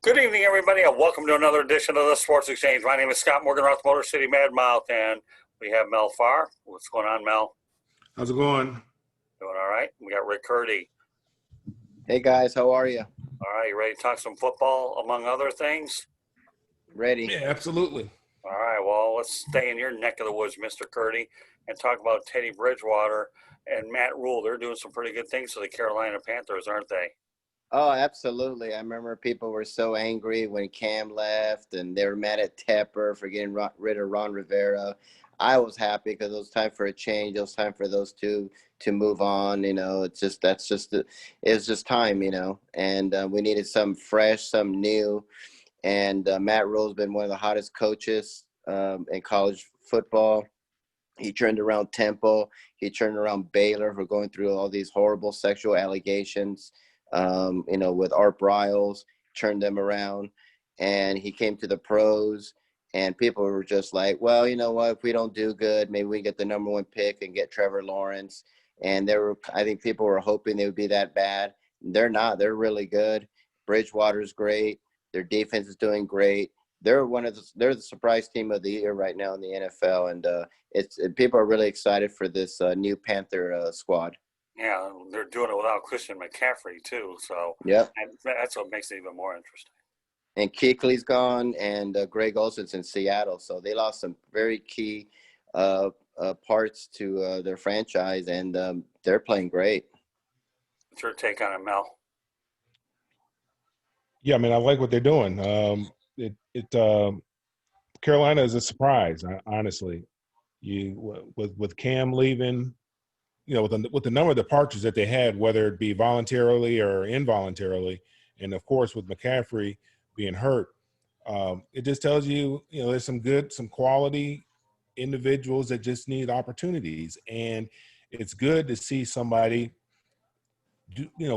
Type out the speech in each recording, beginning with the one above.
Good evening, everybody, and welcome to another edition of the Sports Exchange. My name is Scott Morgan, Roth Motor City Madmouth, and we have Mel Farr. What's going on, Mel? How's it going? Doing all right. We got Rick Curti. Hey, guys. How are you? All right, you ready to talk some football, among other things? Ready. Yeah, absolutely. All right, well, let's stay in your neck of the woods, Mr. Curti, and talk about Teddy Bridgewater and Matt Rule. They're doing some pretty good things for the Carolina Panthers, aren't they? Oh, absolutely. I remember people were so angry when Cam left, and they were mad at Tepper for getting rid of Ron Rivera. I was happy because it was time for a change. It was time for those two to move on. It's just time, and we needed something fresh, something new. And Matt Rule's been one of the hottest coaches in college football. He turned around Temple. He turned around Baylor for going through all these horrible sexual allegations. With Art Briles, turned them around, and he came to the pros, and people were just like, well, you know what, if we don't do good, maybe we get the number one pick and get Trevor Lawrence. And I think people were hoping they would be that bad. They're not. They're really good. Bridgewater's great. Their defense is doing great. They're the surprise team of the year right now in the NFL, and people are really excited for this new Panther squad. Yeah, they're doing it without Christian McCaffrey, too. So yeah, that's what makes it even more interesting. And Kuechly's gone, and Greg Olson's in Seattle. So they lost some very key parts to their franchise, and they're playing great. What's your take on it, Mel? Yeah, I mean, I like what they're doing. Carolina is a surprise, honestly. With Cam leaving, with the number of departures that they had, whether it be voluntarily or involuntarily, and of course with McCaffrey being hurt, it just tells you, there's some quality individuals that just need opportunities, and it's good to see somebody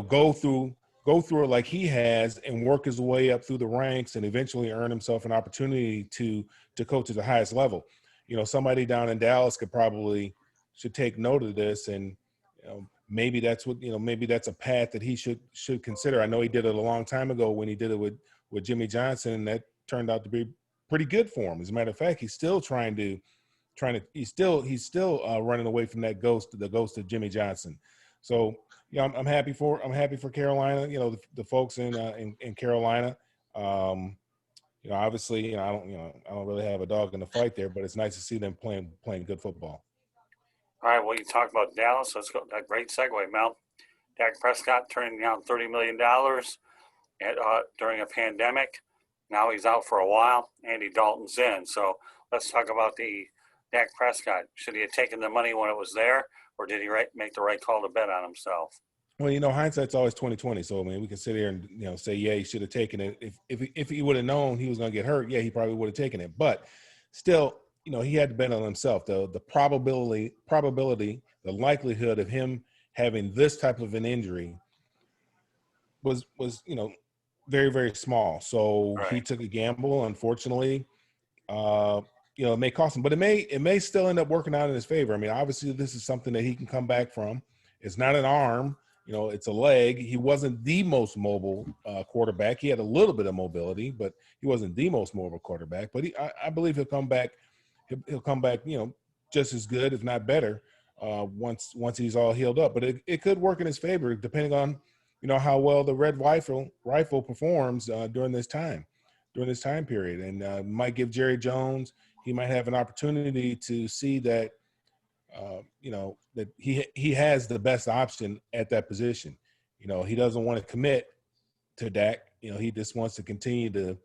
go through it like he has and work his way up through the ranks and eventually earn himself an opportunity to coach at the highest level. Somebody down in Dallas should take note of this, and maybe that's maybe that's a path that he should consider. I know he did it a long time ago when he did it with Jimmy Johnson, and that turned out to be pretty good for him. As a matter of fact, he's still he's still running away from the ghost of Jimmy Johnson. So I'm happy for Carolina. The folks in Carolina. Obviously, I don't really have a dog in the fight there, but it's nice to see them playing good football. All right, well, you talked about Dallas. Let's go. A great segue, Mel. Dak Prescott turning down $30 million during a pandemic. Now he's out for a while. Andy Dalton's in. So let's talk about the Dak Prescott. Should he have taken the money when it was there, or did he make the right call to bet on himself? Well, hindsight's always 20/20. So I mean, we can sit here and say, yeah, he should have taken it. If he would have known he was going to get hurt, yeah, he probably would have taken it. But still, he had to bet on himself. The probability, the likelihood of him having this type of an injury was very, very small. So Right. He took a gamble. Unfortunately, it may cost him, but it may still end up working out in his favor. I mean, obviously, this is something that he can come back from. It's not an arm. It's a leg. He wasn't the most mobile quarterback. He had a little bit of mobility, but he wasn't the most mobile quarterback. But I believe he'll come back. He'll come back, just as good, if not better, once he's all healed up. But it could work in his favor, depending on, how well the red rifle performs during this time period. And might give Jerry Jones, he might have an opportunity to see that, that he has the best option at that position. He doesn't want to commit to Dak. He just wants to continue to,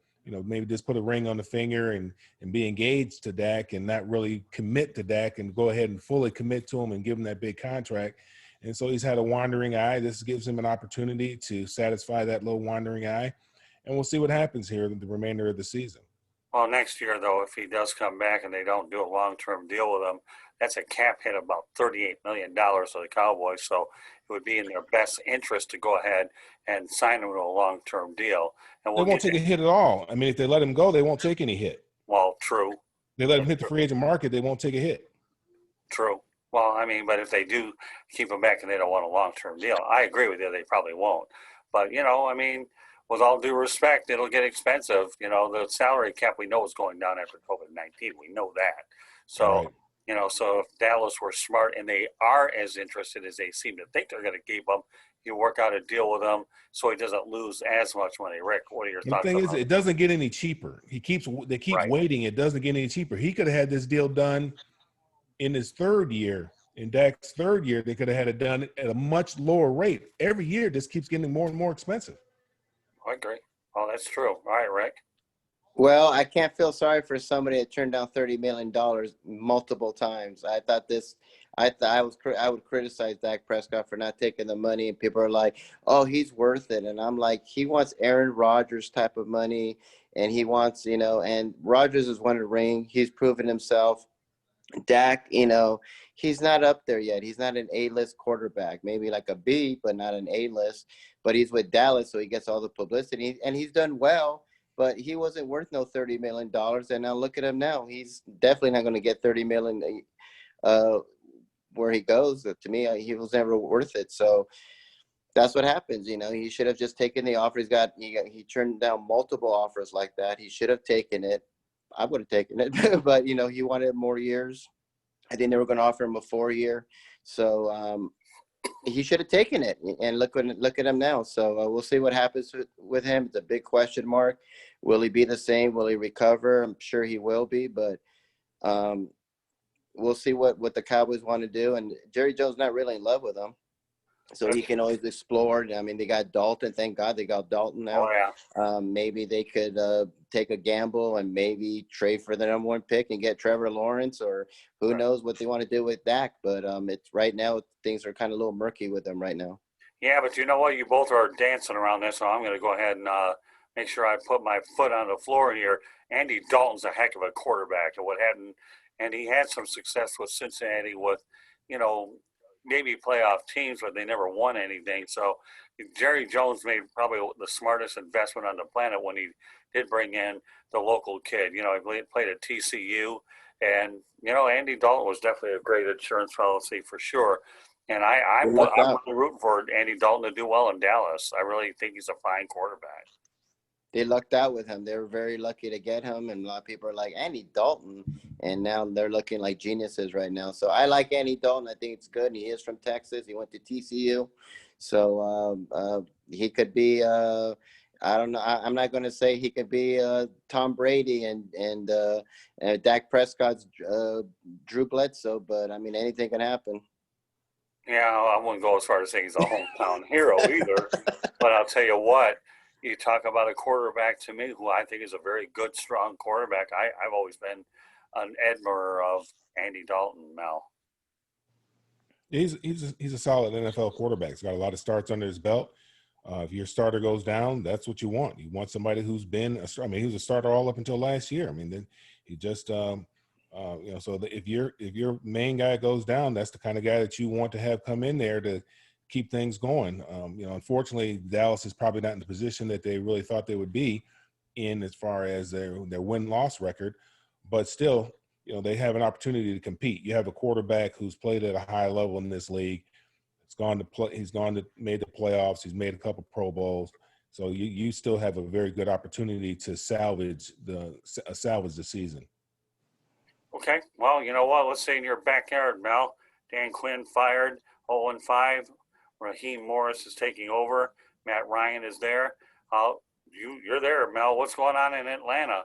maybe just put a ring on the finger and be engaged to Dak and not really commit to Dak and go ahead and fully commit to him and give him that big contract. And so he's had a wandering eye. This gives him an opportunity to satisfy that little wandering eye. And we'll see what happens here the remainder of the season. Well, next year, though, if he does come back and they don't do a long-term deal with him, that's a cap hit of about $38 million for the Cowboys. So it would be in their best interest to go ahead and sign him to a long-term deal. And they won't take a hit at all. I mean, if they let him go, they won't take any hit. Well, true. They let him hit the free agent market, they won't take a hit. True. Well, I mean, but if they do keep him back and they don't want a long-term deal, I agree with you, they probably won't. But, I mean, with all due respect, it'll get expensive. The salary cap we know is going down after COVID-19. We know that. So, Right. So if Dallas were smart and they are as interested as they seem to think they're going to keep him, you work out a deal with him so he doesn't lose as much money. Rick, what are your And the thoughts thing on is, that? it doesn't get any cheaper. They keep Right. waiting. It doesn't get any cheaper. He could have had this deal done in his third year. In Dak's third year, they could have had it done at a much lower rate. Every year, this keeps getting more and more expensive. I agree. Oh, that's true. All right, Rick. Well, I can't feel sorry for somebody that turned down $30 million multiple times. I would criticize Dak Prescott for not taking the money, and people are like, "Oh, he's worth it," and I'm like, he wants Aaron Rodgers type of money, and he wants, and Rodgers has won a ring. He's proven himself. Dak, he's not up there yet. He's not an A-list quarterback, maybe like a B, but not an A-list. But he's with Dallas, so he gets all the publicity, and he's done well. But he wasn't worth no $30 million. And now look at him now. He's definitely not going to get $30 million where he goes. To me, he was never worth it. So that's what happens. He should have just taken the offer. He turned down multiple offers like that. He should have taken it. I would have taken it, but he wanted more years. I think they were going to offer him a 4-year. So he should have taken it, and look at him now. So we'll see what happens with him. It's a big question mark. Will he be the same? Will he recover? I'm sure he will be, but we'll see what the Cowboys want to do. And Jerry Jones not really in love with him, so he can always explore. I mean, they got Dalton. Thank God they got Dalton now. Oh, yeah. Maybe they could take a gamble and maybe trade for the number 1 pick and get Trevor Lawrence, or who knows what they want to do with Dak. But it's right now, things are kind of a little murky with them right now. Yeah, but you know what? You both are dancing around this, so I'm going to go ahead and make sure I put my foot on the floor here. Andy Dalton's a heck of a quarterback, and he had some success with Cincinnati with, maybe playoff teams, but they never won anything. So Jerry Jones made probably the smartest investment on the planet when he did bring in the local kid. He played at TCU, and Andy Dalton was definitely a great insurance policy for sure. And I'm really rooting for Andy Dalton to do well in Dallas. I really think he's a fine quarterback. They lucked out with him. They were very lucky to get him, and a lot of people are like, Andy Dalton, and now they're looking like geniuses right now. So I like Andy Dalton. I think it's good, and he is from Texas. He went to TCU. So he could be I don't know. I'm not going to say he could be Tom Brady and Dak Prescott's Drew Bledsoe, but I mean, anything can happen. Yeah, I wouldn't go as far as saying he's a hometown hero either. But I'll tell you what, you talk about a quarterback to me who I think is a very good, strong quarterback. I've always been an admirer of Andy Dalton, Mel. He's a solid NFL quarterback. He's got a lot of starts under his belt. If your starter goes down, that's what you want. You want somebody who's been he was a starter all up until last year. I mean, then he just so if your main guy goes down, that's the kind of guy that you want to have come in there to keep things going. Unfortunately, Dallas is probably not in the position that they really thought they would be in as far as their win-loss record, but still, they have an opportunity to compete. You have a quarterback who's played at a high level in this league. He's made the playoffs. He's made a couple Pro Bowls. So you still have a very good opportunity to salvage the season. Okay. Well, you know what? Let's say in your backyard, Mel. Dan Quinn fired, 0-5. Raheem Morris is taking over. Matt Ryan is there. You're there, Mel. What's going on in Atlanta?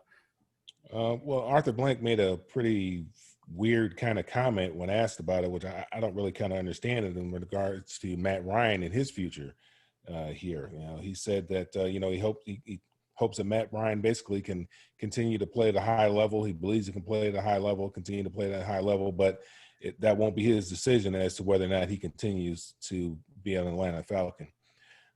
Well, Arthur Blank made a pretty weird kind of comment when asked about it, which I don't really kind of understand it in regards to Matt Ryan and his future here. He said that he hopes that Matt Ryan basically can continue to play at a high level. He believes he can play at a high level, continue to play at a high level, but that won't be his decision as to whether or not he continues to be an Atlanta Falcon.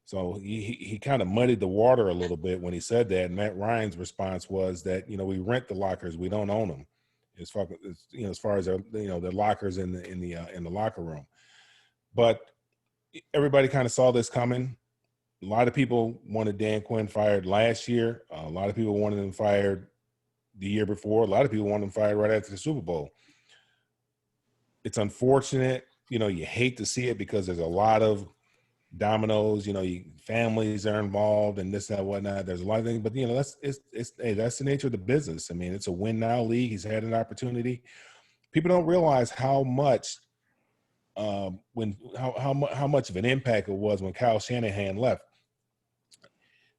So he kind of muddied the water a little bit when he said that. And Matt Ryan's response was that, we rent the lockers, we don't own them. As far as the lockers in the locker room. But everybody kind of saw this coming. A lot of people wanted Dan Quinn fired last year. A lot of people wanted him fired the year before. A lot of people wanted him fired right after the Super Bowl. It's unfortunate. You hate to see it because there's a lot of dominoes. Families are involved and this, that, whatnot. There's a lot of things, but that's the nature of the business. I mean, it's a win now league. He's had an opportunity. People don't realize how much how much of an impact it was when Kyle Shanahan left.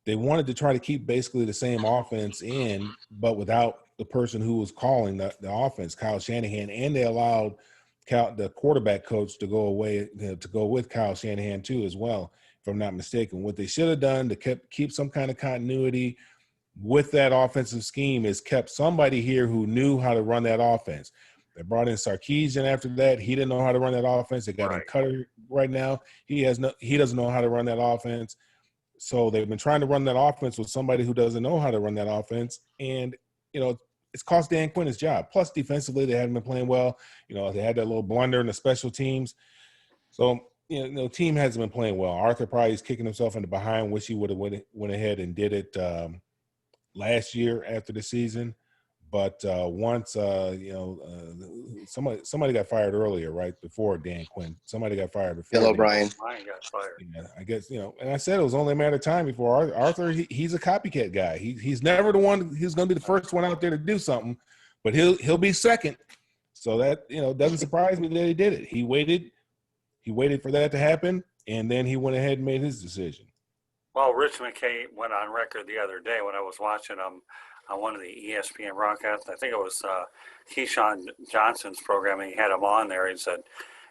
They wanted to try to keep basically the same offense in, but without the person who was calling the offense, Kyle Shanahan, and they allowed the quarterback coach to go away, to go with Kyle Shanahan too as well, if I'm not mistaken. What they should have done to keep some kind of continuity with that offensive scheme is kept somebody here who knew how to run that offense. They brought in Sarkisian after that. He didn't know how to run that offense. They got in Cutter right now. He doesn't know how to run that offense. So they've been trying to run that offense with somebody who doesn't know how to run that offense. And, it's cost Dan Quinn his job. Plus, defensively, they haven't been playing well. They had that little blunder in the special teams. So, team hasn't been playing well. Arthur probably is kicking himself in the behind. Wish he would have went ahead and did it last year after the season. But once, somebody got fired earlier, right before Dan Quinn. Somebody got fired before. Bill O'Brien. Mine got fired. Yeah, I guess, and I said it was only a matter of time before Arthur. He's a copycat guy. He's never the one who's going to be the first one out there to do something, but he'll be second. So that doesn't surprise me that he did it. He waited for that to happen, and then he went ahead and made his decision. Well, Rich McKay went on record the other day when I was watching him on one of the ESPN broadcasts. I think it was Keyshawn Johnson's program, and he had him on there. He said,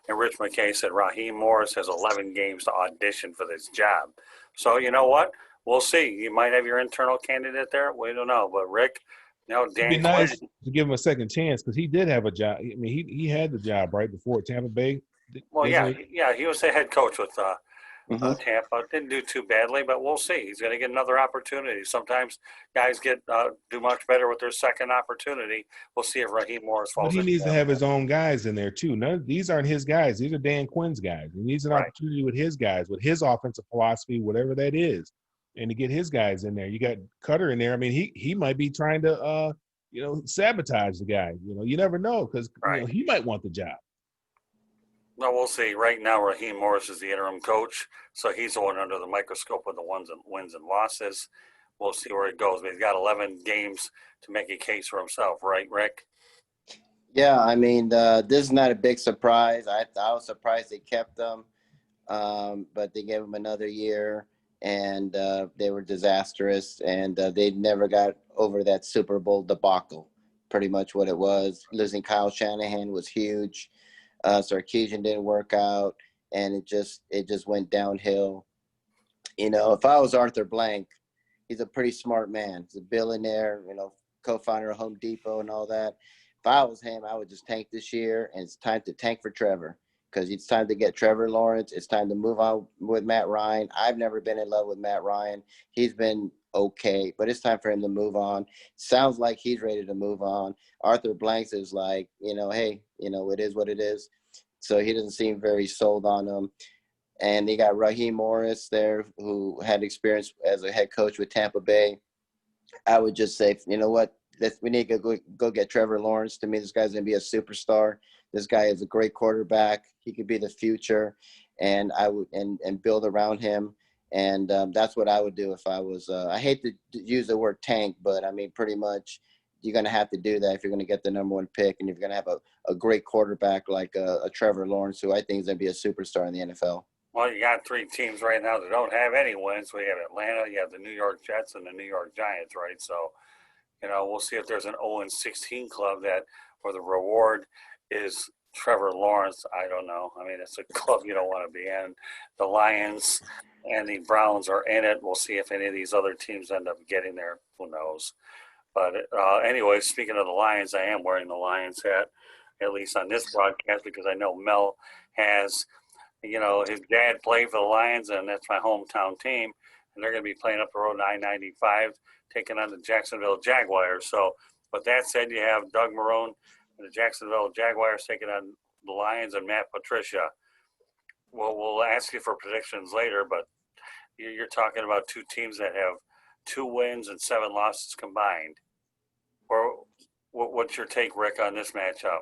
and Rich McKay said, Raheem Morris has 11 games to audition for this job. So you know what? We'll see. You might have your internal candidate there. We don't know. But Rick, Dan It'd be nice to give him a second chance because he did have a job. I mean, he had the job right before Tampa Bay. Well, he was the head coach with Tampa. Didn't do too badly, but we'll see. He's going to get another opportunity. Sometimes guys do much better with their second opportunity. We'll see if Raheem Morris falls. But he needs to have his own guys in there too. These aren't his guys. These are Dan Quinn's guys. He needs an opportunity with his guys, with his offensive philosophy, whatever that is, and to get his guys in there. You got Cutter in there. I mean, he might be trying to sabotage the guy. You never know because he might want the job. No, we'll see. Right now, Raheem Morris is the interim coach, so he's the one under the microscope with the wins and losses. We'll see where it goes. But he's got 11 games to make a case for himself, right, Rick? Yeah, I mean, this is not a big surprise. I was surprised they kept him, but they gave him another year, and they were disastrous, and they never got over that Super Bowl debacle, pretty much what it was. Losing Kyle Shanahan was huge. Sarkisian didn't work out, and it just went downhill. If I was Arthur Blank, he's a pretty smart man. He's a billionaire, co-founder of Home Depot and all that. If I was him, I would just tank this year, and it's time to tank for Trevor because it's time to get Trevor Lawrence. It's time to move on with Matt Ryan. I've never been in love with Matt Ryan. He's been okay, but it's time for him to move on. Sounds like he's ready to move on. Arthur Blanks is like, hey, it is what it is. So he doesn't seem very sold on him. And they got Raheem Morris there, who had experience as a head coach with Tampa Bay. I would just say, you know what? We need to go get Trevor Lawrence. To me, this guy's going to be a superstar. This guy is a great quarterback. He could be the future, and I would and build around him. And that's what I would do if I was. I hate to use the word tank, but I mean, pretty much, you're going to have to do that if you're going to get the number one pick, and you're going to have a great quarterback like a Trevor Lawrence, who I think is going to be a superstar in the NFL. Well, you got three teams right now that don't have any wins. We have Atlanta, you have the New York Jets, and the New York Giants, right? So, we'll see if there's an 0-16 club where the reward is Trevor Lawrence. I don't know. I mean, it's a club you don't want to be in. The Lions and the Browns are in it. We'll see if any of these other teams end up getting there. Who knows? But anyway, speaking of the Lions, I am wearing the Lions hat, at least on this broadcast, because I know Mel has, his dad played for the Lions, and that's my hometown team. And they're going to be playing up the road 995, taking on the Jacksonville Jaguars. So, with that said, you have Doug Marrone and the Jacksonville Jaguars taking on the Lions and Matt Patricia. Well, we'll ask you for predictions later, but you're talking about two teams that have 2 wins and 7 losses combined. Or what's your take, Rick, on this matchup?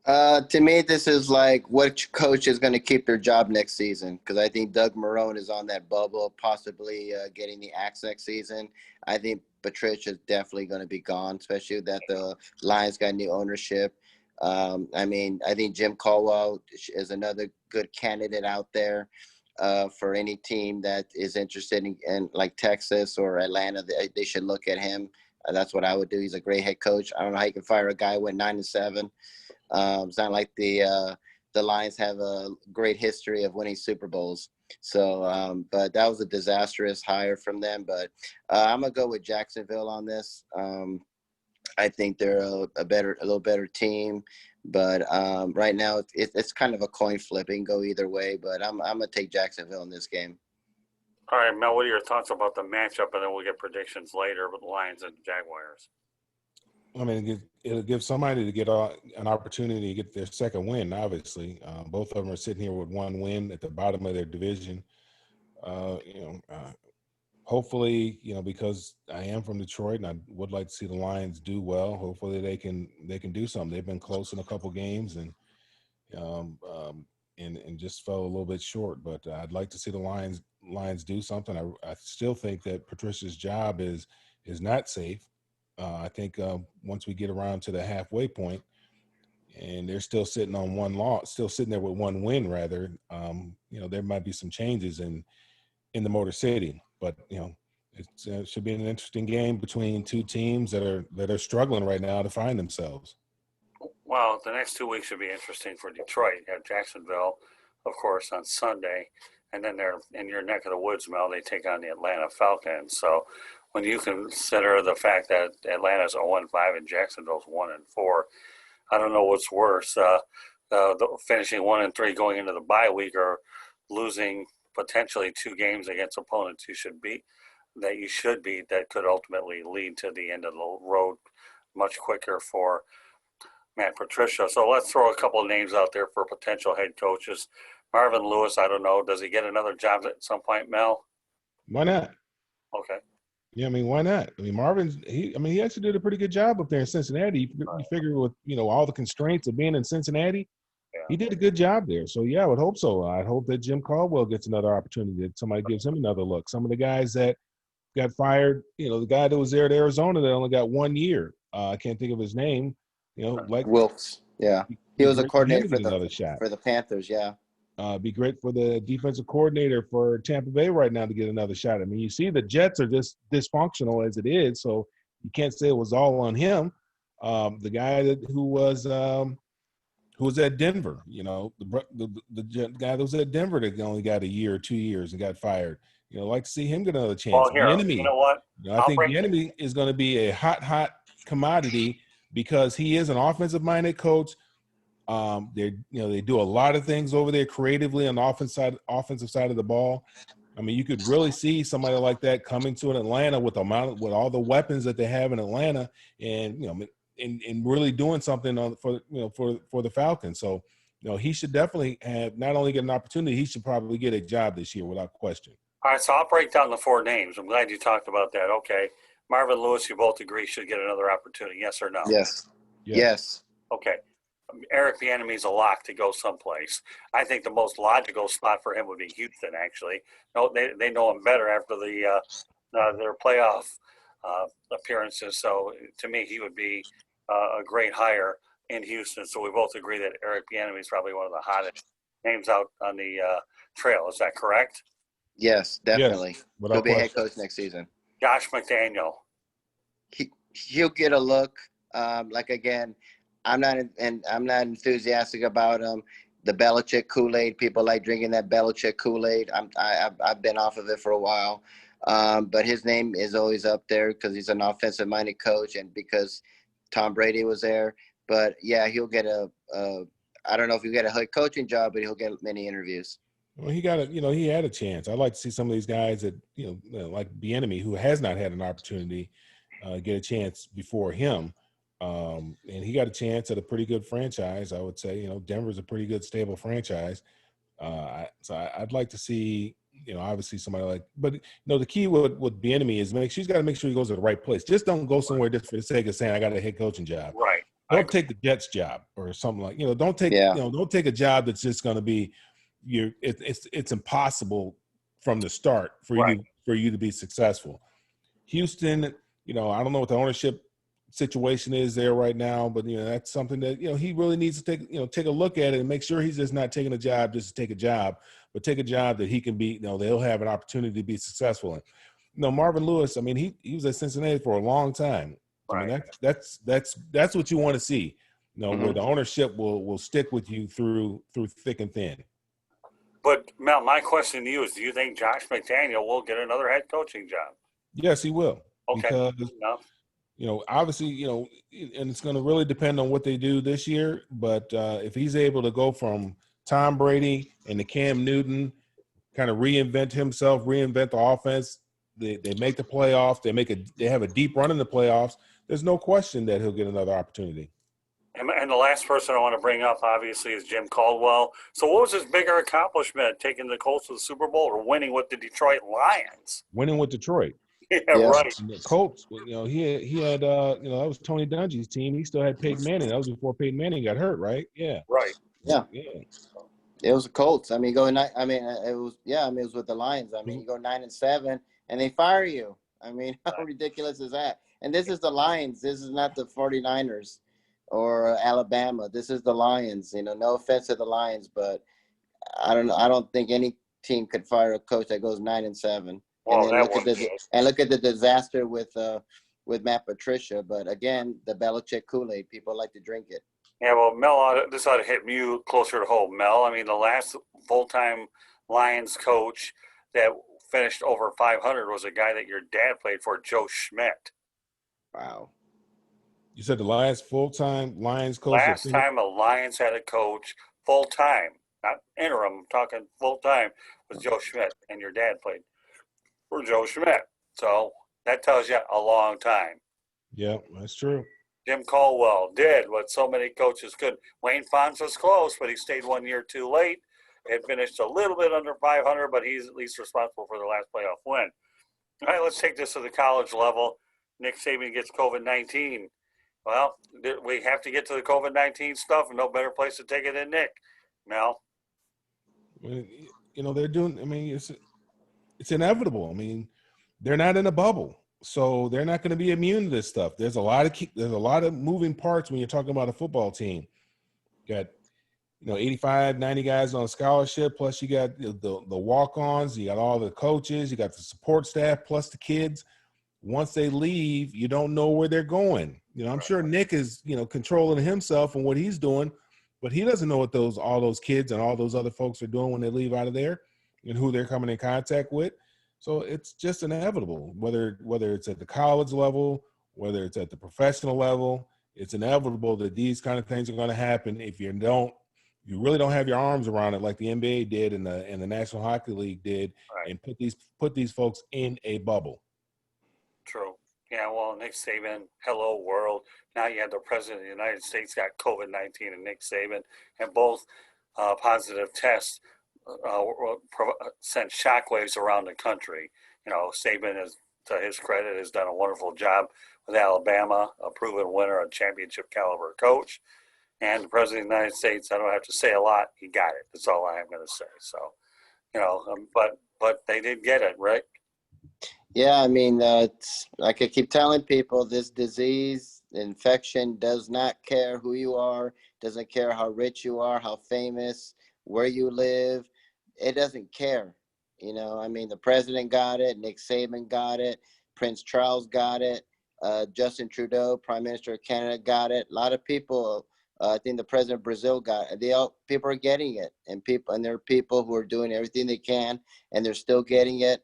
To me, this is like which coach is going to keep their job next season, because I think Doug Marrone is on that bubble, possibly getting the axe next season. I think Patricia is definitely going to be gone, especially that the Lions got new ownership. I mean, I think Jim Caldwell is another good candidate out there for any team that is interested in like Texas or Atlanta. They should look at him. That's what I would do. He's a great head coach. I don't know how you can fire a guy who went 9-7. It's not like the Lions have a great history of winning Super Bowls. So, but that was a disastrous hire from them. But I'm gonna go with Jacksonville on this. I think they're a little better team. But right now, it's kind of a coin flip. It can go either way. But I'm gonna take Jacksonville in this game. All right, Mel, what are your thoughts about the matchup? And then we'll get predictions later with the Lions and Jaguars. I mean, it'll give somebody to get an opportunity to get their second win. Obviously, both of them are sitting here with one win at the bottom of their division. Hopefully, because I am from Detroit and I would like to see the Lions do well. Hopefully, they can do something. They've been close in a couple games and just fell a little bit short. But I'd like to see the Lions do something. I still think that Patricia's job is not safe. I think once we get around to the halfway point, and they're still sitting on one loss, still sitting there with one win, rather, there might be some changes in the Motor City. But it should be an interesting game between two teams that are struggling right now to find themselves. Well, the next 2 weeks should be interesting for Detroit. You have Jacksonville, of course, on Sunday, and then they're in your neck of the woods, Mel. They take on the Atlanta Falcons. So when you consider the fact that Atlanta's 0-5 and Jacksonville's 1-4, I don't know what's worse, finishing 1-3 going into the bye week, or losing potentially 2 games against opponents you should beat that could ultimately lead to the end of the road much quicker for Matt Patricia. So let's throw a couple of names out there for potential head coaches. Marvin Lewis, I don't know. Does he get another job at some point, Mel? Why not? Okay. Yeah, I mean, why not? I mean, he actually did a pretty good job up there in Cincinnati. You figure with, all the constraints of being in Cincinnati, he did a good job there. So, yeah, I would hope so. I'd hope that Jim Caldwell gets another opportunity, that somebody gives him another look. Some of the guys that got fired, the guy that was there at Arizona that only got 1 year, I can't think of his name, like Wilkes. Yeah. He was a coordinator for the Panthers, yeah. Be great for the defensive coordinator for Tampa Bay right now to get another shot. I mean, you see the Jets are just dysfunctional as it is, so you can't say it was all on him. The guy who was at Denver, the guy that was at Denver that only got a year or 2 years and got fired. Like to see him get another chance. Well, here, Bieniemy, you know what? I think Bieniemy is going to be a hot commodity because he is an offensive-minded coach. They do a lot of things over there creatively on the offensive side of the ball. I mean, you could really see somebody like that coming to an Atlanta with all the weapons that they have in Atlanta, and and really doing something for the Falcons. So he should definitely have not only get an opportunity, he should probably get a job this year without question. All right, so I'll break down the 4 names. I'm glad you talked about that. Okay, Marvin Lewis, you both agree should get another opportunity, yes or no? Yes. Okay. Eric Bieniemy's a lock to go someplace. I think the most logical spot for him would be Houston. Actually, no, they know him better after their playoff appearances. So to me, he would be a great hire in Houston. So we both agree that Eric Bieniemy is probably one of the hottest names out on the trail. Is that correct? Yes, definitely. Yes, he'll be head coach next season. Josh McDaniel. He'll get a look. Again, I'm not enthusiastic about him. The Belichick Kool-Aid, people like drinking that Belichick Kool-Aid. I've been off of it for a while, but his name is always up there because he's an offensive-minded coach and because Tom Brady was there. But yeah, he'll get I don't know if he'll get a head coaching job, but he'll get many interviews. Well, he had a chance. I'd like to see some of these guys that like Bieniemy, who has not had an opportunity, get a chance before him. And he got a chance at a pretty good franchise, I would say. Denver's a pretty good, stable franchise. So I'd like to see, obviously somebody like – but, the key with Bieniemy is he's got to make sure he goes to the right place. Just don't go somewhere just for the sake of saying I got a head coaching job. Right. Don't take the Jets job or something like, don't take, don't take a job that's just going to be it's impossible from the start for you to be successful. Houston, I don't know what the ownership situation is there right now, but that's something that he really needs to take a look at it and make sure he's just not taking a job just to take a job, but take a job that he can be, they'll have an opportunity to be successful in. Marvin Lewis, I mean, he was at Cincinnati for a long time. Right. I mean, that's what you want to see, where the ownership will stick with you through thick and thin. But Mel, my question to you is: do you think Josh McDaniel will get another head coaching job? Yes, he will. Okay. Because obviously, and it's going to really depend on what they do this year. But if he's able to go from Tom Brady and to Cam Newton, kind of reinvent himself, reinvent the offense, they make the playoffs, they have a deep run in the playoffs. There's no question that he'll get another opportunity. And the last person I want to bring up, obviously, is Jim Caldwell. So what was his bigger accomplishment, taking the Colts to the Super Bowl or winning with the Detroit Lions? Winning with Detroit. Yeah, right. And the Colts, he had, that was Tony Dungy's team. He still had Peyton Manning. That was before Peyton Manning got hurt, right? Yeah. Right. Yeah. It was the Colts. I mean, it was with the Lions. I mean, you go 9-7 and they fire you. I mean, how ridiculous is that? And this is the Lions. This is not the 49ers or Alabama. This is the Lions. No offense to the Lions, but I don't think any team could fire a coach that goes 9-7. Well, and look at the disaster with Matt Patricia. But again, the Belichick Kool-Aid, people like to drink it. Yeah, well, Mel, this ought to hit you closer to home, Mel. I mean, the last full-time Lions coach that finished over 500 was a guy that your dad played for, Joe Schmidt. Wow. You said the last full-time Lions coach? Last time a Lions had a coach full-time, not interim, I'm talking full-time, was Joe Schmidt, and your dad played for Joe Schmidt. So that tells you a long time. Yeah, that's true. Jim Caldwell did what so many coaches couldn't. Wayne Fonz was close, but he stayed 1 year too late. Had finished a little bit under 500, but he's at least responsible for the last playoff win. All right, let's take this to the college level. Nick Saban gets COVID-19. Well, we have to get to the COVID-19 stuff, and no better place to take it than Nick. Mel? They're doing – I mean, it's inevitable. I mean, they're not in a bubble. So they're not going to be immune to this stuff. There's a lot of moving parts when you're talking about a football team. You got 85, 90 guys on scholarship, plus you got the walk-ons, you got all the coaches, you got the support staff, plus the kids. Once they leave, you don't know where they're going. I'm sure Nick is controlling himself and what he's doing, but he doesn't know what all those kids and all those other folks are doing when they leave out of there and who they're coming in contact with. So it's just inevitable, whether it's at the college level, whether it's at the professional level, it's inevitable that these kind of things are going to happen if you really don't have your arms around it like the NBA did and the National Hockey League did, and put these folks in a bubble. True. Yeah, well, Nick Saban, hello world. Now you have the President of the United States got COVID-19 and Nick Saban, and both positive tests sent shockwaves around the country. Saban, to his credit, has done a wonderful job with Alabama, a proven winner, a championship caliber coach. And the President of the United States, I don't have to say a lot, he got it. That's all I am going to say. So, but they did get it, right? Yeah, I mean, like I keep telling people, this disease, infection, does not care who you are, doesn't care how rich you are, how famous, where you live. It doesn't care. I mean, the president got it, Nick Saban got it, Prince Charles got it, Justin Trudeau, Prime Minister of Canada, got it. A lot of people, I think the president of Brazil got it. People are getting it, and there are people who are doing everything they can, and they're still getting it.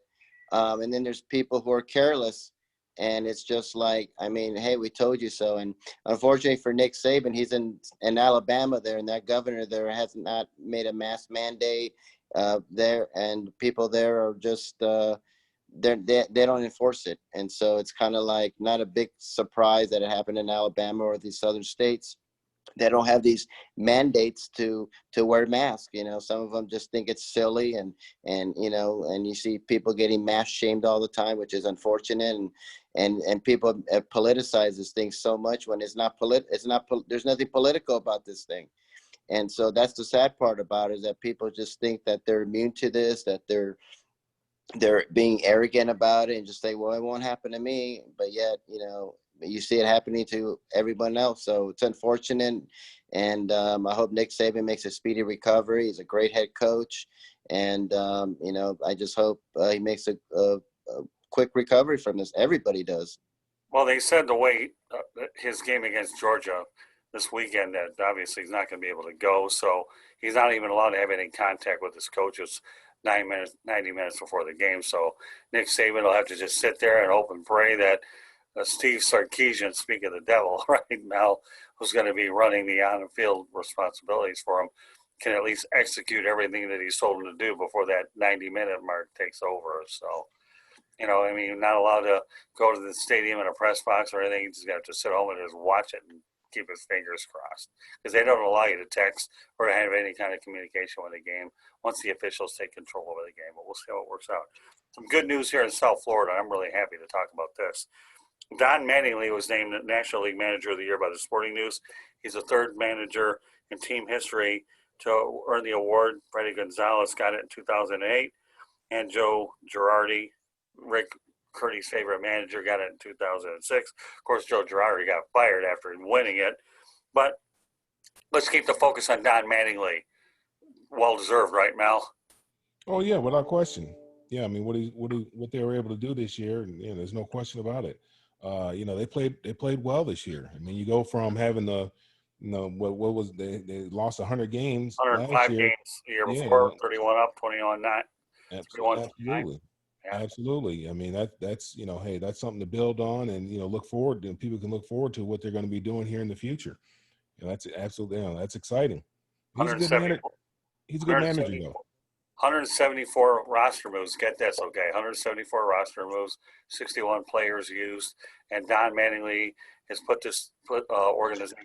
And then there's people who are careless, and it's just like, I mean, hey, we told you so. And unfortunately for Nick Saban, he's in Alabama there, and that governor there has not made a mask mandate there, and people there are just they don't enforce it. And so it's kind of like not a big surprise that it happened in Alabama or these southern states. They don't have these mandates to wear masks. Some of them just think it's silly, and you see people getting mask shamed all the time, which is unfortunate. and people have politicized this thing so much when it's not there's nothing political about this thing. And so that's the sad part about it, is that people just think that they're immune to this, that they're being arrogant about it and just say, well, it won't happen to me. But yet, you see it happening to everyone else. So it's unfortunate. And I hope Nick Saban makes a speedy recovery. He's a great head coach. And, I just hope he makes a quick recovery from this. Everybody does. Well, they said the way his game against Georgia this weekend, that obviously he's not going to be able to go. So he's not even allowed to have any contact with his coaches 90 minutes before the game. So Nick Saban will have to just sit there and hope and pray that Steve Sarkisian, speak of the devil, right now, who's going to be running the on-field responsibilities for him, can at least execute everything that he's told him to do before that 90-minute mark takes over. So, not allowed to go to the stadium in a press box or anything. He's got to sit home and just watch it and keep his fingers crossed, because they don't allow you to text or to have any kind of communication with the game once the officials take control over the game. But we'll see how it works out. Some good news here in South Florida. I'm really happy to talk about this. Don Mattingly was named National League Manager of the Year by the Sporting News. He's the third manager in team history to earn the award. Freddie Gonzalez got it in 2008, and Joe Girardi, Rick Curti's favorite manager, got it in 2006. Of course, Joe Girardi got fired after winning it. But let's keep the focus on Don Mattingly. Well deserved, right, Mel? Oh yeah, without question. Yeah, I mean, what they were able to do this year, and there's no question about it. They played well this year. I mean, you go from having what was they lost 100 games 105 last year. games the year before, 31 up, 21 not. Absolutely. Yeah. Absolutely. I mean, that's hey, that's something to build on, and look forward, and people can look forward to what they're going to be doing here in the future. That's absolutely, that's exciting. He's a good manager. He's a good manager, though. 174 roster moves. Get this, okay? 174 roster moves, 61 players used, and Don Mattingly has put this organization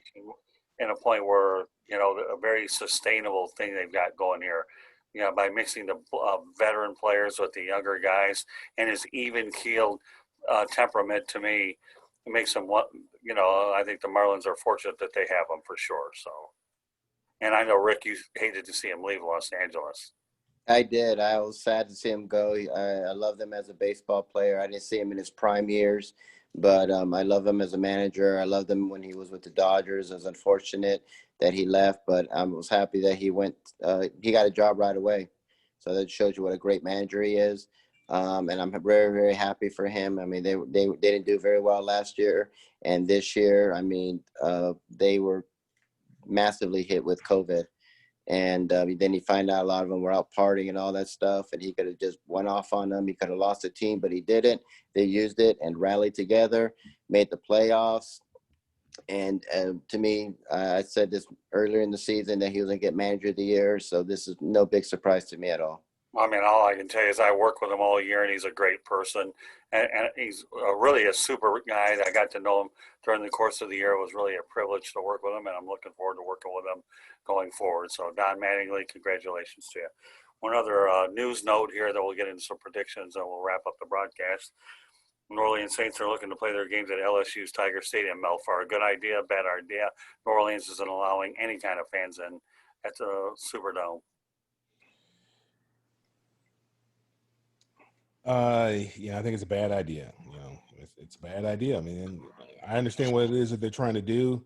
in a point where a very sustainable thing they've got going here. By mixing the veteran players with the younger guys, and his even-keeled temperament, to me, makes him I think the Marlins are fortunate that they have him for sure. So, and I know, Rick, you hated to see him leave Los Angeles. I did. I was sad to see him go. I loved him as a baseball player. I didn't see him in his prime years, but I love him as a manager. I loved him when he was with the Dodgers. It was unfortunate that he left, but I was happy that he went. He got a job right away. So that shows you what a great manager he is. And I'm very, very happy for him. I mean, they didn't do very well last year. And this year, I mean, they were massively hit with COVID. And then he find out a lot of them were out partying and all that stuff, and he could have just went off on them. He could have lost the team, but he didn't. They used it and rallied together, made the playoffs. And to me, I said this earlier in the season that he was going to get manager of the year, so this is no big surprise to me at all. I mean, all I can tell you is I work with him all year, and he's a great person, and he's really a super guy. I got to know him during the course of the year. It was really a privilege to work with him, and I'm looking forward to working with him going forward. So, Don Mattingly, congratulations to you. One other news note here that we'll get into some predictions, and we'll wrap up the broadcast. New Orleans Saints are looking to play their games at LSU's Tiger Stadium, Farr. Good idea, bad idea. New Orleans isn't allowing any kind of fans in at the Superdome. Yeah, I think it's a bad idea. It's a bad idea. I mean, I understand what it is that they're trying to do.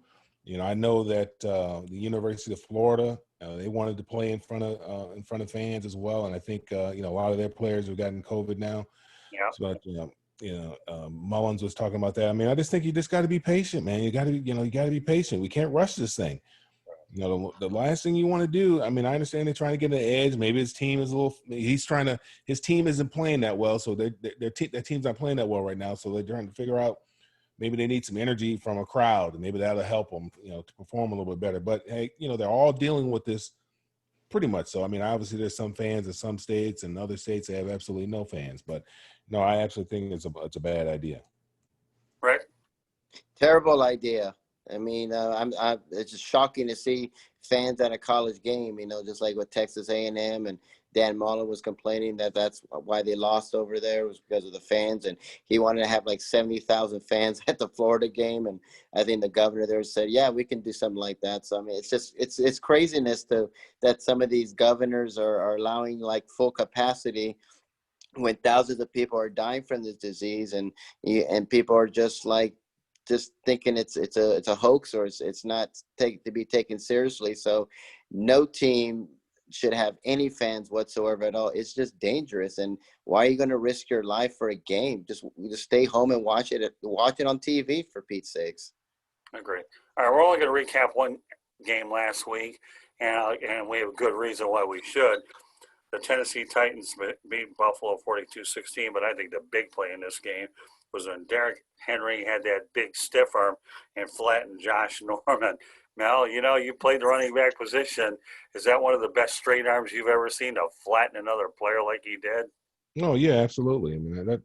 I know that the University of Florida, they wanted to play in front of fans as well, and I think a lot of their players have gotten COVID now. Yeah. So, Mullins was talking about that. I mean, I just think you just got to be patient, man. You got to be patient. We can't rush this thing. The last thing you want to do, I mean, I understand they're trying to get an edge. Maybe his team is his team isn't playing that well. So their team's not playing that well right now. So they're trying to figure out, maybe they need some energy from a crowd, and maybe that'll help them, to perform a little bit better. But hey, they're all dealing with this pretty much. So, I mean, obviously there's some fans in some states, and other states they have absolutely no fans. But no, I actually think it's a bad idea. Right. Terrible idea. I mean, it's just shocking to see fans at a college game, just like with Texas A&M and Dan Mullen was complaining that that's why they lost over there, was because of the fans, and he wanted to have like 70,000 fans at the Florida game, and I think the governor there said, yeah, we can do something like that. So I mean, it's craziness that some of these governors are allowing like full capacity when thousands of people are dying from this disease, and people are just thinking it's a hoax, or it's not to be taken seriously. So no team should have any fans whatsoever at all. It's just dangerous. And why are you going to risk your life for a game? Just stay home and watch it on TV, for Pete's sakes. I agree. All right, we're only going to recap one game last week, and we have a good reason why we should. The Tennessee Titans beat Buffalo 42-16, but I think the big play in this game was when Derrick Henry had that big stiff arm and flattened Josh Norman. Mel, you played the running back position. Is that one of the best straight arms you've ever seen to flatten another player like he did? No, yeah, absolutely. I mean,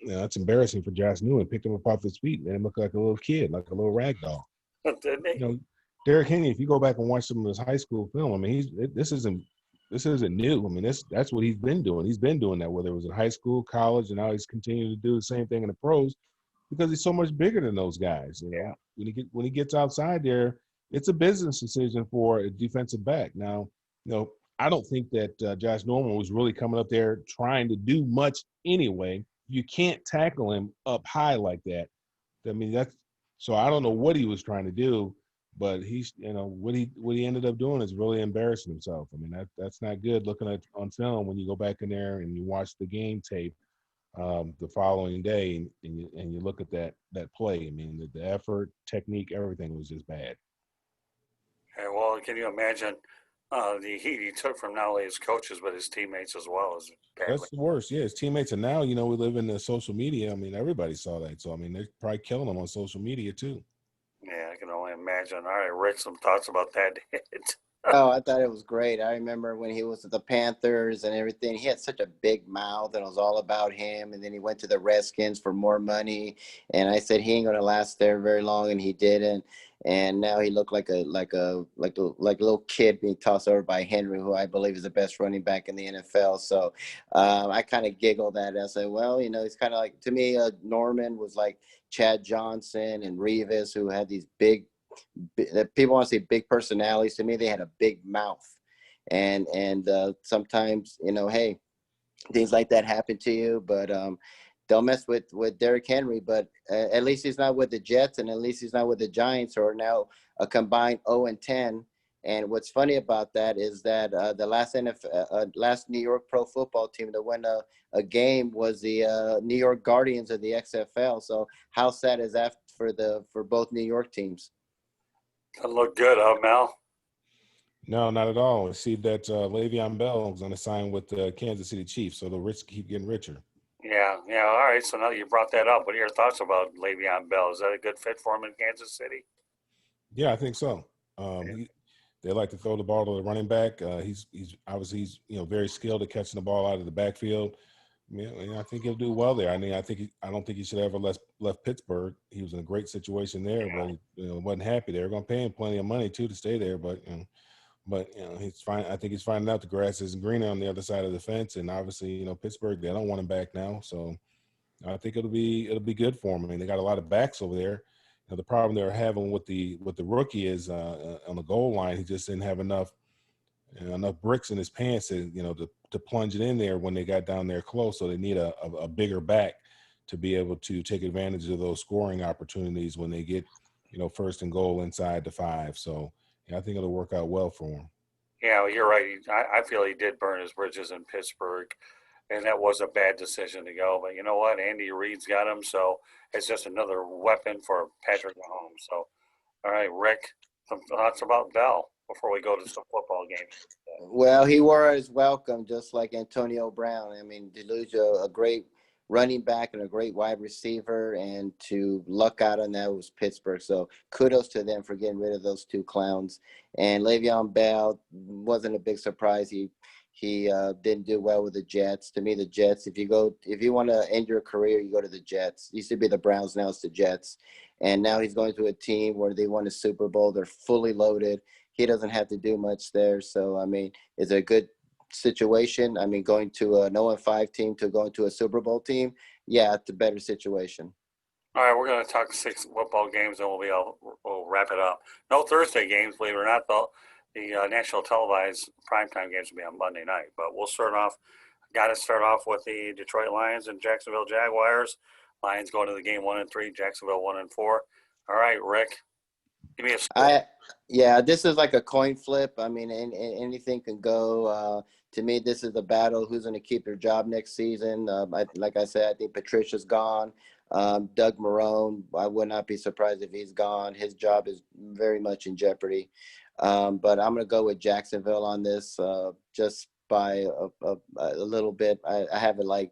that's embarrassing for Josh Newman. Picked him up off his feet, man. He looked like a little kid, like a little rag doll. Didn't he? Derrick Henry, if you go back and watch some of his high school film, I mean, this isn't new. I mean, that's what he's been doing. He's been doing that, whether it was in high school, college, and now he's continuing to do the same thing in the pros, because he's so much bigger than those guys. Yeah. When he gets outside there, it's a business decision for a defensive back. Now, I don't think that Josh Norman was really coming up there trying to do much anyway. You can't tackle him up high like that. I mean, so I don't know what he was trying to do, but he's, what he ended up doing is really embarrassing himself. I mean, that's not good looking at on film when you go back in there and you watch the game tape the following day and you look at that play. I mean, the effort, technique, everything was just bad. Yeah, well, can you imagine the heat he took from not only his coaches but his teammates as well? As badly. That's the worst. Yeah, his teammates. And now, we live in the social media. I mean, everybody saw that. So, I mean, they're probably killing him on social media too. Yeah, I can only imagine. All right, Rick, some thoughts about that? Oh, I thought it was great. I remember when he was at the Panthers and everything, he had such a big mouth and it was all about him. And then he went to the Redskins for more money. And I said, he ain't going to last there very long. And he didn't. And now he looked like a little kid being tossed over by Henry, who I believe is the best running back in the NFL. So I kind of giggled at it. I said, well, he's kind of like, to me, Norman was like Chad Johnson and Revis, who had these big, people want to say big personalities. To me, they had a big mouth, and sometimes hey, things like that happen to you. But don't mess with Derrick Henry. But at least he's not with the Jets, and at least he's not with the Giants, who are now a combined 0-10. And what's funny about that is that the last New York Pro Football team to win a game was the New York Guardians of the XFL. So how sad is that for both New York teams? Doesn't look good, huh, Mel? No, not at all. I see that Le'Veon Bell is going to sign with the Kansas City Chiefs, so the rich keep getting richer. Yeah. All right. So now that you brought that up, what are your thoughts about Le'Veon Bell? Is that a good fit for him in Kansas City? Yeah, I think so. They like to throw the ball to the running back. He's obviously very skilled at catching the ball out of the backfield. I think he'll do well there. I mean, I don't think he should have ever left Pittsburgh. He was in a great situation there, but wasn't happy. They were going to pay him plenty of money too to stay there, but he's fine. I think he's finding out the grass isn't greener on the other side of the fence, and obviously, Pittsburgh, they don't want him back now. So I think it'll be good for him. I mean, they got a lot of backs over there. The problem they're having with the rookie is on the goal line, he just didn't have enough bricks in his pants to plunge it in there when they got down there close. So they need a bigger back to be able to take advantage of those scoring opportunities when they get, first and goal inside the 5. So I think it'll work out well for him. Yeah, well, you're right. I feel he did burn his bridges in Pittsburgh, and that was a bad decision to go. But you know what? Andy Reid's got him, so it's just another weapon for Patrick Mahomes. So, all right, Rick, some thoughts about Bell before we go to some football games. Well, he wore his welcome just like Antonio Brown. I mean, Deluja, a great running back and a great wide receiver, and to luck out on that was Pittsburgh. So kudos to them for getting rid of those two clowns. And Le'Veon Bell wasn't a big surprise. He didn't do well with the Jets. To me, the Jets, if you want to end your career, you go to the Jets. It used to be the Browns, now it's the Jets. And now he's going to a team where they won a Super Bowl. They're fully loaded. He doesn't have to do much there. So, I mean, it's a good situation, I mean, going to a 0-5 team to going to a Super Bowl team, yeah, it's a better situation. All right, we're going to talk 6 football games, and we'll wrap it up. No Thursday games, believe it or not, though. The national televised primetime games will be on Monday night. But we'll got to start off with the Detroit Lions and Jacksonville Jaguars. Lions going to the game 1-3, Jacksonville 1-4. All right, Rick, give me a score. This is like a coin flip. I mean, anything can go. To me, this is a battle. Who's going to keep their job next season? Like I said, I think Patricia's gone. Doug Marrone, I would not be surprised if he's gone. His job is very much in jeopardy. But I'm going to go with Jacksonville on this, just by a little bit. I have it like,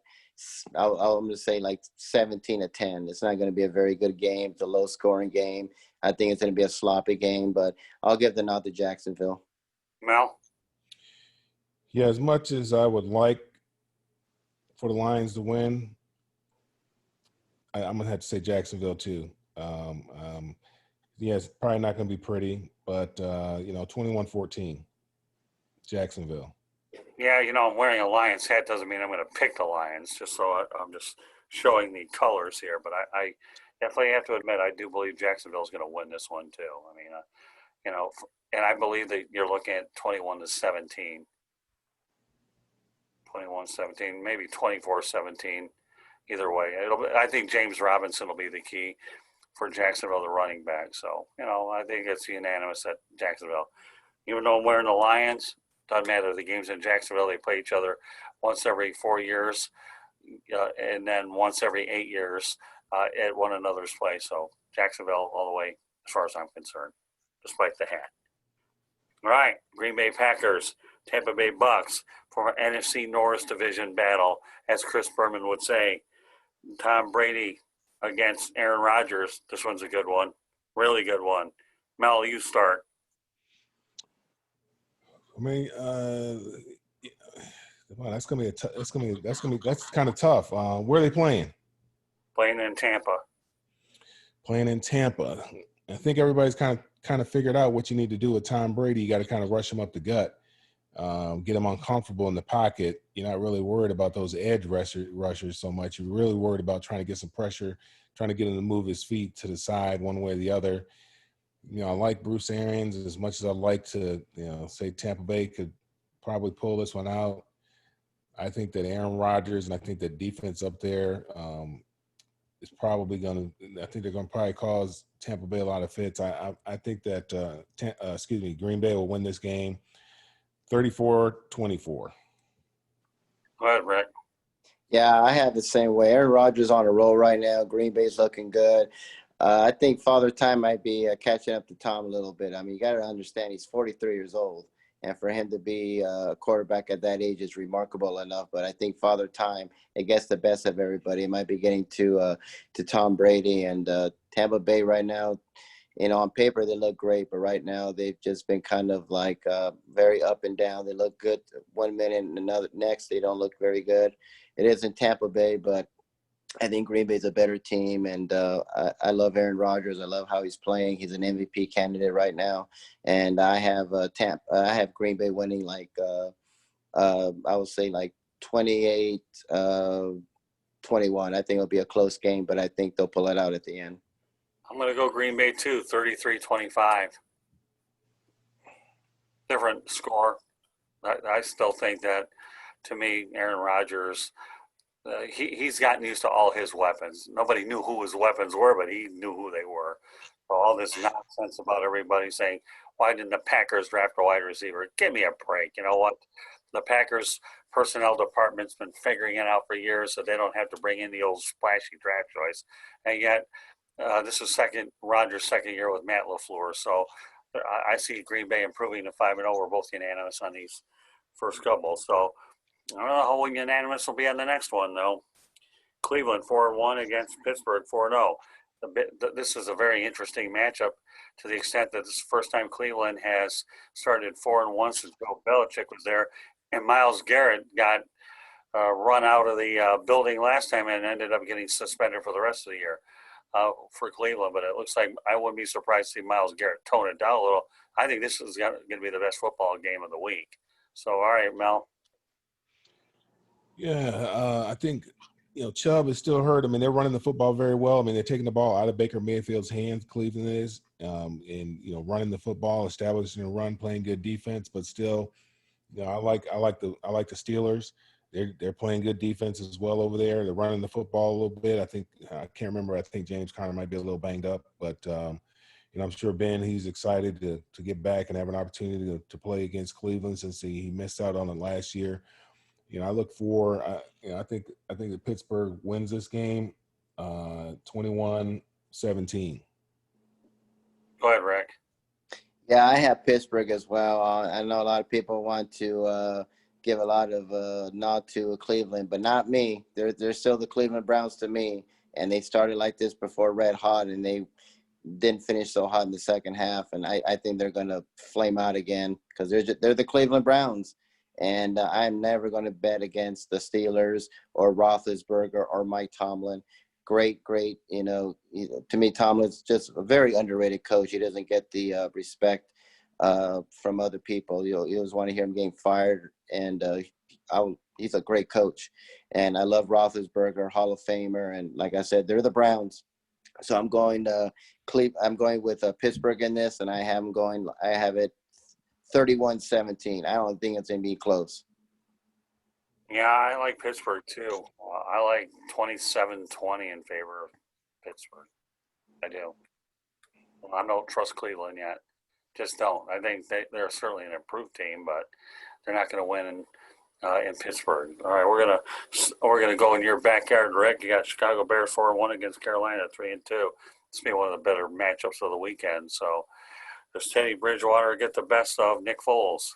I'm going to say like 17-10. It's not going to be a very good game. It's a low-scoring game. I think it's going to be a sloppy game, but I'll give the nod to Jacksonville. Mel? Yeah, as much as I would like for the Lions to win, I'm going to have to say Jacksonville too. It's probably not going to be pretty, but, 21-14, Jacksonville. Yeah, I'm wearing a Lions hat doesn't mean I'm going to pick the Lions, just so I'm just showing the colors here. But I definitely have to admit, I do believe Jacksonville is going to win this one too. I mean, and I believe that you're looking at 21-17, 21-17, maybe 24-17. Either way, I think James Robinson will be the key for Jacksonville, the running back. So, I think it's unanimous at Jacksonville. Even though I'm wearing the Lions, doesn't matter. The games in Jacksonville, they play each other once every 4 years, and then once every 8 years at one another's place. So Jacksonville all the way, as far as I'm concerned, despite the hat. All right, Green Bay Packers, Tampa Bay Bucks for an NFC North Division battle, as Chris Berman would say. Tom Brady against Aaron Rodgers. This one's a good one, really good one. Mel, you start. I mean, that's kind of tough. Where are they playing? Playing in Tampa. Playing in Tampa. I think everybody's kind of figured out what you need to do with Tom Brady. You got to kind of rush him up the gut, get him uncomfortable in the pocket. You're not really worried about those edge rushers so much. You're really worried about trying to get some pressure, trying to get him to move his feet to the side one way or the other. I like Bruce Arians as much as I like to, say Tampa Bay could probably pull this one out. I think that Aaron Rodgers and I think the defense up there is probably going to – I think they're going to probably cause Tampa Bay a lot of fits. I think that Green Bay will win this game 34-24. Go ahead, Rick. Yeah, I have the same way. Aaron Rodgers on a roll right now. Green Bay's looking good. I think Father Time might be catching up to Tom a little bit. I mean, you got to understand he's 43 years old, and for him to be a quarterback at that age is remarkable enough. But I think Father Time, it gets the best of everybody. It might be getting to Tom Brady and Tampa Bay right now. On paper they look great, but right now they've just been kind of like very up and down. They look good one minute and next they don't look very good. It is in Tampa Bay, but I think Green Bay's a better team, and I love Aaron Rodgers. I love how he's playing. He's an MVP candidate right now, and I have I have Green Bay winning like I would say like 28-21. I think it'll be a close game, but I think they'll pull it out at the end. I'm going to go Green Bay too, 33-25. Different score. I still think that, to me, Aaron Rodgers. He's gotten used to all his weapons. Nobody knew who his weapons were, but he knew who they were. So all this nonsense about everybody saying, why didn't the Packers draft a wide receiver? Give me a break. You know what? The Packers personnel department's been figuring it out for years, so they don't have to bring in the old splashy draft choice. And yet, this is Rodgers' second year with Matt LaFleur. So I see Green Bay improving to 5-0. We're both unanimous on these first couple. So I don't know how unanimous will be on the next one, though. Cleveland 4-1 against Pittsburgh 4-0. This is a very interesting matchup to the extent that this is the first time Cleveland has started 4-1 since Bill Belichick was there. And Myles Garrett got run out of the building last time and ended up getting suspended for the rest of the year for Cleveland. But it looks like I wouldn't be surprised to see Myles Garrett tone it down a little. I think this is going to be the best football game of the week. So, all right, Mel. Yeah, I think Chubb is still hurt. I mean, they're running the football very well. I mean, they're taking the ball out of Baker Mayfield's hands. Cleveland is, and running the football, establishing a run, playing good defense, but still, I like the Steelers. They're playing good defense as well over there. They're running the football a little bit. I can't remember. I think James Conner might be a little banged up, but I'm sure Ben, he's excited to get back and have an opportunity to play against Cleveland since he missed out on it last year. I look for. I think that Pittsburgh wins this game, 21-17. Go ahead, Rick. Yeah, I have Pittsburgh as well. I know a lot of people want to give a lot of nod to Cleveland, but not me. They're still the Cleveland Browns to me, and they started like this before red hot, and they didn't finish so hot in the second half. And I think they're going to flame out again because they're the Cleveland Browns, and I'm never going to bet against the Steelers or Roethlisberger or Mike Tomlin. Great, to me, Tomlin's just a very underrated coach. He doesn't get the respect from other people. You always want to hear him getting fired, and he's a great coach. And I love Roethlisberger, Hall of Famer, and like I said, they're the Browns. So I'm going to I'm going with Pittsburgh in this, and I have it 31-17. I don't think it's going to be close. Yeah, I like Pittsburgh too. I like 27-20 in favor of Pittsburgh. I do. Well, I don't trust Cleveland yet. Just don't. I think they're certainly an improved team, but they're not going to win in Pittsburgh. All right, we're gonna go in your backyard, Rick. You got Chicago Bears 4-1 against Carolina 3-2. This will be one of the better matchups of the weekend. So does Teddy Bridgewater get the best of Nick Foles?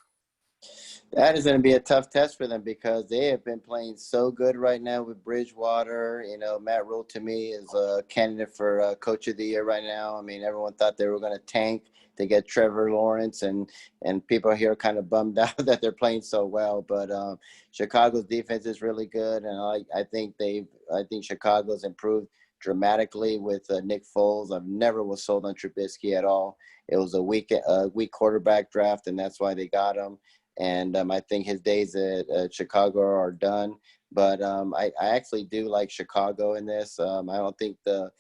That is going to be a tough test for them because they have been playing so good right now with Bridgewater. Matt Rule to me is a candidate for Coach of the Year right now. I mean, everyone thought they were going to tank to get Trevor Lawrence, and people here are kind of bummed out that they're playing so well. But Chicago's defense is really good, and I think Chicago's improved dramatically with Nick Foles. I've never was sold on Trubisky at all. It was a weak quarterback draft, and that's why they got him. And I think his days at Chicago are done. But I actually do like Chicago in this. I don't think the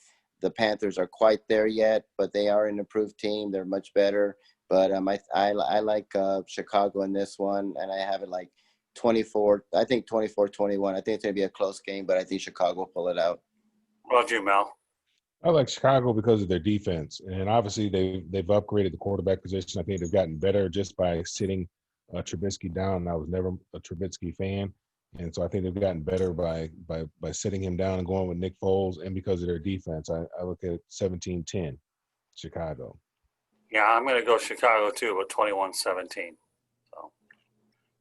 Panthers are quite there yet, but they are an improved team. They're much better. But I like Chicago in this one, and I have it like 24. I think 24-21. I think it's going to be a close game, but I think Chicago will pull it out. What about you, Mel? I like Chicago because of their defense, and obviously they've upgraded the quarterback position. I think they've gotten better just by sitting Trubisky down. I was never a Trubisky fan, and so I think they've gotten better by sitting him down and going with Nick Foles, and because of their defense. I look at 17-10 Chicago. Yeah, I'm going to go Chicago too, but 21-17. So,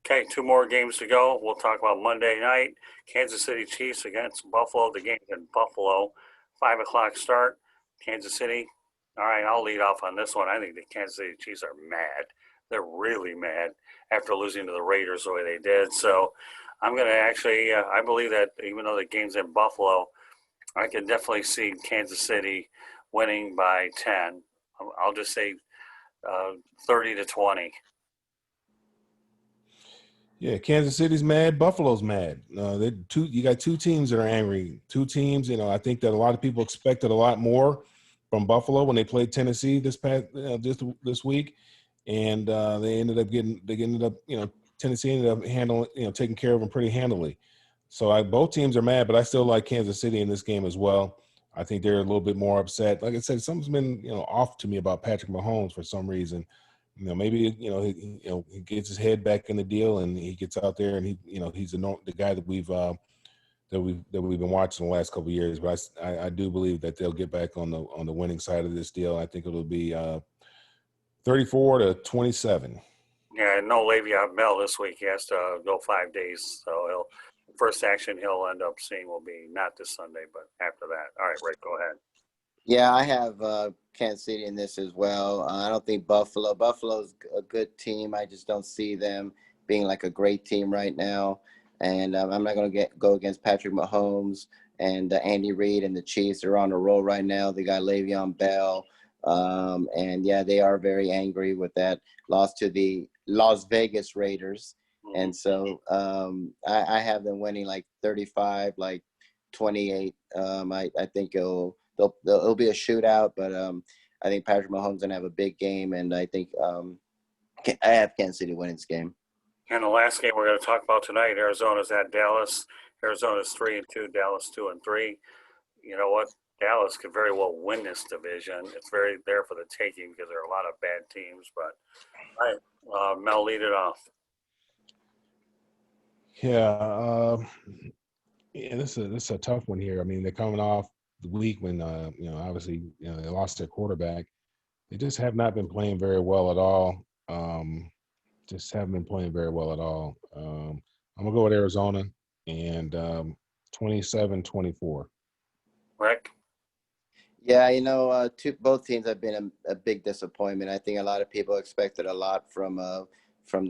okay, 2 more games to go. We'll talk about Monday night. Kansas City Chiefs against Buffalo. The game's in Buffalo. 5 o'clock start. Kansas City. All right, I'll lead off on this one. I think the Kansas City Chiefs are mad. They're really mad after losing to the Raiders the way they did. So I'm going to actually, I believe that even though the game's in Buffalo, I can definitely see Kansas City winning by 10. I'll just say 30-20. Yeah, Kansas City's mad. Buffalo's mad. You got 2 teams that are angry. 2 teams. I think that a lot of people expected a lot more from Buffalo when they played Tennessee this week, and Tennessee ended up handling, taking care of them pretty handily. So both teams are mad, but I still like Kansas City in this game as well. I think they're a little bit more upset. Like I said, something's been off to me about Patrick Mahomes for some reason. Maybe he gets his head back in the deal and he gets out there and he's the guy that we've been watching the last couple of years. But I do believe that they'll get back on the winning side of this deal. I think it'll be 34-27. Yeah, no Le'Veon Bell this week. He has to go 5 days. So first action he'll end up seeing will be not this Sunday, but after that. All right, Rick, go ahead. Yeah, I have Kansas City in this as well. I don't think Buffalo's a good team. I just don't see them being like a great team right now. And I'm not going to go against Patrick Mahomes and Andy Reid and the Chiefs. They're on a roll right now. They got Le'Veon Bell. And, yeah, they are very angry with that loss to the Las Vegas Raiders. And so I have them winning like 35, like 28. I think it'll be a shootout, but I think Patrick Mahomes gonna have a big game, and I think I have Kansas City winning this game. And the last game we're going to talk about tonight, Arizona's at Dallas. Arizona's 3-2, Dallas 2-3. You know what? Dallas could very well win this division. It's very there for the taking because there are a lot of bad teams. But all right, Mel, lead it off. Yeah, this is a tough one here. I mean, they're coming off the week when obviously they lost their quarterback. They just have not been playing very well at all. Just haven't been playing very well at all. I'm gonna go with Arizona and 27-24. Rick? Yeah, both teams have been a big disappointment. I think a lot of people expected a lot from the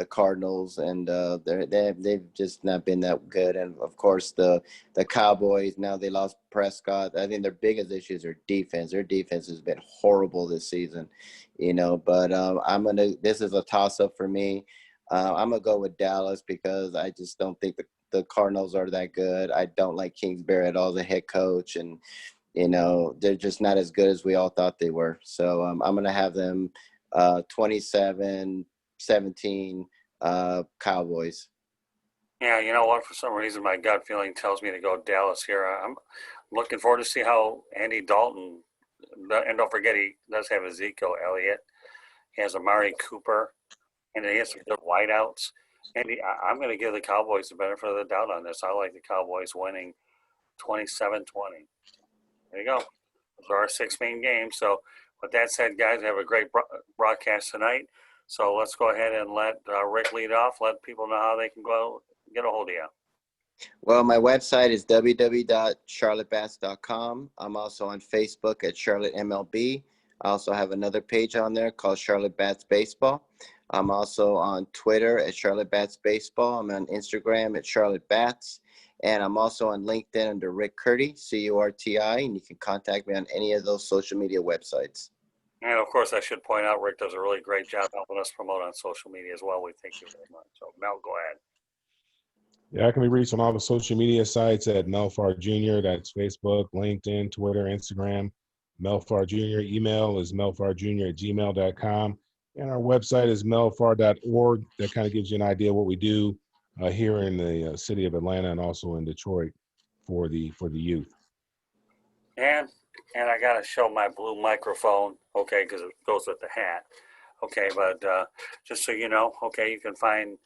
Cardinals, and they've just not been that good. And of course, the Cowboys, now they lost Prescott. I think their biggest issues are defense. Their defense has been horrible this season, But this is a toss up for me. I'm gonna go with Dallas because I just don't think the Cardinals are that good. I don't like Kingsbury at all, the head coach, and they're just not as good as we all thought they were. So I'm going to have them 27-17 Cowboys. Yeah, you know what? For some reason, my gut feeling tells me to go Dallas here. I'm looking forward to see how Andy Dalton, and don't forget he does have Ezekiel Elliott. He has Amari Cooper, and he has some good wideouts. And I'm going to give the Cowboys the benefit of the doubt on this. I like the Cowboys winning 27-20. There you go. Those are our 6 main games. So with that said, guys, have a great broadcast tonight. So let's go ahead and let Rick lead off. Let people know how they can go get a hold of you. Well, my website is www.charlottebats.com. I'm also on Facebook at Charlotte MLB. I also have another page on there called Charlotte Bats Baseball. I'm also on Twitter at Charlotte Bats Baseball. I'm on Instagram at Charlotte Bats. And I'm also on LinkedIn under Rick Curti, Curti, and you can contact me on any of those social media websites. And of course, I should point out, Rick does a really great job helping us promote on social media as well. We thank you very much. So, Mel, go ahead. Yeah, I can be reached on all the social media sites at Mel Farr Jr. That's Facebook, LinkedIn, Twitter, Instagram. Mel Farr Jr. Email is melfarjr@gmail.com. And our website is melfarr.org. That kind of gives you an idea of what we do here in the city of Atlanta and also in Detroit for the youth. And I got to show my blue microphone, okay, because it goes with the hat. Okay, but just so you know, okay, you can find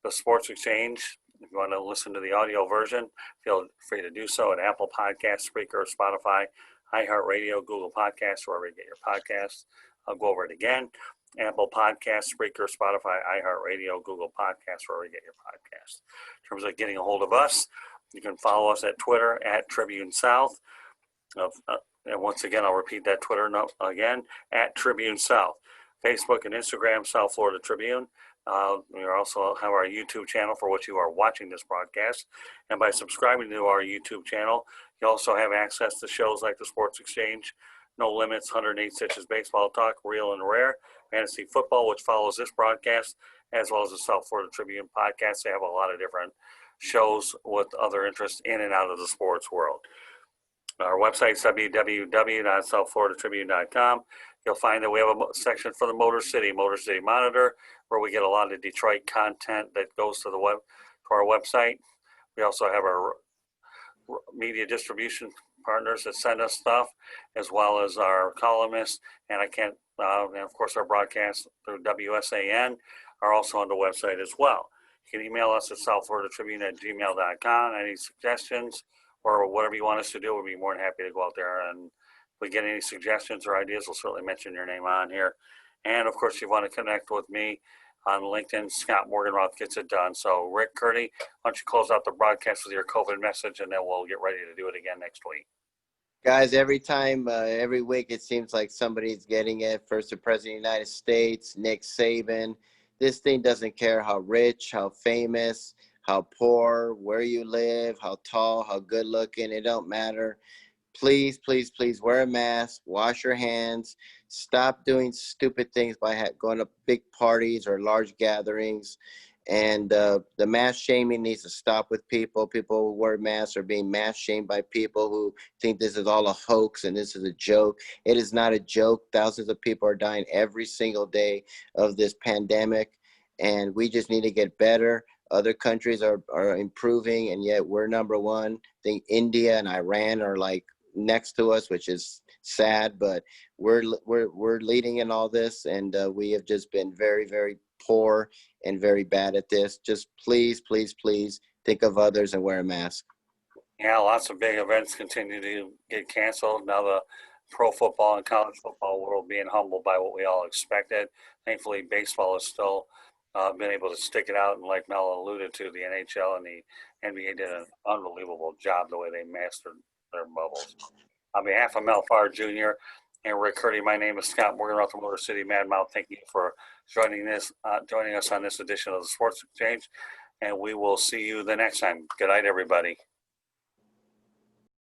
the Sports Exchange. If you want to listen to the audio version, feel free to do so at Apple Podcasts, Spreaker, Spotify, iHeartRadio, Google Podcasts, wherever you get your podcasts. I'll go over it again. Apple Podcasts, Spreaker, Spotify, iHeartRadio, Google Podcasts, wherever you get your podcasts. In terms of getting a hold of us, you can follow us at Twitter at Tribune South. And once again, I'll repeat that Twitter note again, at Tribune South. Facebook and Instagram, South Florida Tribune. We also have our YouTube channel for which you are watching this broadcast. And by subscribing to our YouTube channel, you also have access to shows like the Sports Exchange, No Limits, 108 Stitches Baseball Talk, Real and Rare, Fantasy Football, which follows this broadcast, as well as the South Florida Tribune podcast. They have a lot of different shows with other interests in and out of the sports world. Our website is www.southfloridatribune.com. You'll find that we have a section for the Motor City Monitor, where we get a lot of Detroit content that goes to our website. We also have our media distribution partners that send us stuff, as well as our columnists, and and of course our broadcasts through WSAN are also on the website as well. You can email us at southfloridatribune@gmail.com. Any suggestions or whatever you want us to do, we'd be more than happy to go out there. And if we get any suggestions or ideas, we'll certainly mention your name on here. And of course, if you want to connect with me on LinkedIn, Scott Morganroth gets it done. So Rick Curti, why don't you close out the broadcast with your COVID message, and then we'll get ready to do it again next week. Guys, every week, it seems like somebody's getting it. First, the President of the United States, Nick Saban. This thing doesn't care how rich, how famous, how poor, where you live, how tall, how good looking. It don't matter. Please, please, please wear a mask, wash your hands, stop doing stupid things by going to big parties or large gatherings. And the mask shaming needs to stop with people. People who wear masks are being mask shamed by people who think this is all a hoax and this is a joke. It is not a joke. Thousands of people are dying every single day of this pandemic, and we just need to get better. Other countries are improving, and yet we're number one. I think India and Iran are like next to us, which is sad, but we're leading in all this, and we have just been very, very poor and very bad at this. Just please, please, please think of others and wear a mask. Yeah, lots of big events continue to get canceled. Now the pro football and college football world being humbled by what we all expected. Thankfully, baseball has still been able to stick it out. And like Mel alluded to, the NHL and the NBA did an unbelievable job the way they mastered their bubbles. On behalf of Mel Farr Jr. and Rick Curti, my name is Scott Morgan, the Motor City Mad Mouth. Thank you for joining us on this edition of the Sports Exchange, and we will see you the next time. Good night, everybody.